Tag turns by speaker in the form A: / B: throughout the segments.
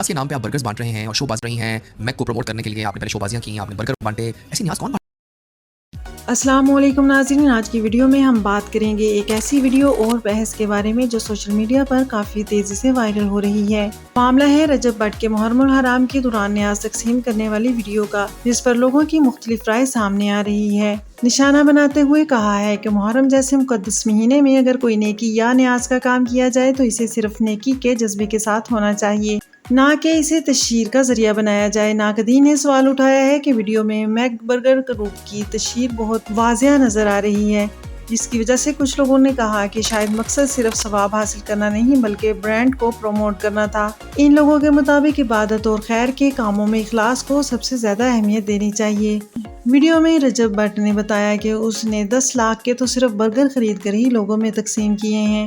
A: کے نام پہ آپ برگرز بانٹ رہے ہیں اور شو باز رہی ہیں. میک کو پروموٹ کرنے کے لیے آپ نے پہلے شو بازیاں کی, آپ نے برگر بانٹے. ایسی نیاز کون
B: السلام علیکم ناظرین، آج کی ویڈیو میں ہم بات کریں گے ایک ایسی ویڈیو اور بحث کے بارے میں جو سوشل میڈیا پر کافی تیزی سے وائرل ہو رہی ہے. معاملہ ہے رجب بٹ کے محرم الحرام کے دوران نیاز تقسیم کرنے والی ویڈیو کا، جس پر لوگوں کی مختلف رائے سامنے آ رہی ہے. نشانہ بناتے ہوئے کہا ہے کہ محرم جیسے مقدس مہینے میں اگر کوئی نیکی یا نیاز کا کام کیا جائے تو اسے صرف نیکی کے جذبے کے ساتھ ہونا چاہیے، نہ کہ اسے تشہیر کا ذریعہ بنایا جائے. ناقدین نے سوال اٹھایا ہے کہ ویڈیو میں میک برگر گروپ کی تشہیر بہت واضح نظر آ رہی ہے، جس کی وجہ سے کچھ لوگوں نے کہا کہ شاید مقصد صرف ثواب حاصل کرنا نہیں بلکہ برانڈ کو پروموٹ کرنا تھا. ان لوگوں کے مطابق عبادت اور خیر کے کاموں میں اخلاص کو سب سے زیادہ اہمیت دینی چاہیے. ویڈیو میں رجب بٹ نے بتایا کہ اس نے 10 لاکھ کے تو صرف برگر خرید کر ہی لوگوں میں تقسیم کیے ہیں.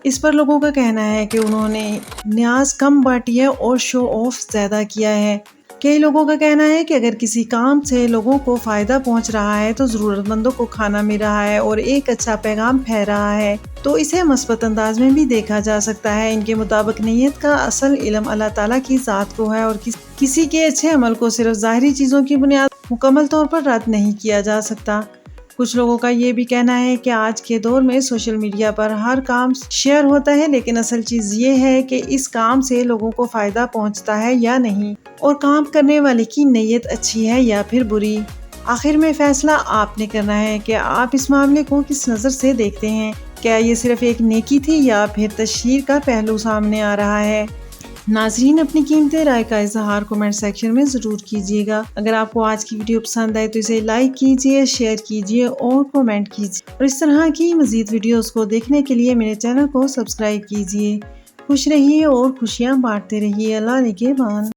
B: اس پر لوگوں کا کہنا ہے کہ انہوں نے نیاز کم بانٹی ہے اور شو آف زیادہ کیا ہے. کئی لوگوں کا کہنا ہے کہ اگر کسی کام سے لوگوں کو فائدہ پہنچ رہا ہے تو ضرورت مندوں کو کھانا مل رہا ہے اور ایک اچھا پیغام پھیل رہا ہے تو اسے مثبت انداز میں بھی دیکھا جا سکتا ہے. ان کے مطابق نیت کا اصل علم اللہ تعالیٰ کی ذات کو ہے اور کسی کے اچھے عمل کو صرف ظاہری چیزوں کی بنیاد مکمل طور پر رد نہیں کیا جا سکتا. کچھ لوگوں کا یہ بھی کہنا ہے کہ آج کے دور میں سوشل میڈیا پر ہر کام شیئر ہوتا ہے، لیکن اصل چیز یہ ہے کہ اس کام سے لوگوں کو فائدہ پہنچتا ہے یا نہیں، اور کام کرنے والے کی نیت اچھی ہے یا پھر بری. آخر میں فیصلہ آپ نے کرنا ہے کہ آپ اس معاملے کو کس نظر سے دیکھتے ہیں. کیا یہ صرف ایک نیکی تھی یا پھر تشہیر کا پہلو سامنے آ رہا ہے؟ ناظرین، اپنی قیمتی رائے کا اظہار کمنٹ سیکشن میں ضرور کیجیے گا. اگر آپ کو آج کی ویڈیو پسند آئے تو اسے لائک کیجیے، شیئر کیجیے اور کمنٹ کیجیے، اور اس طرح کی مزید ویڈیوز کو دیکھنے کے لیے میرے چینل کو سبسکرائب کیجیے. خوش رہیے اور خوشیاں بانٹتے رہیے. اللہ نگہبان.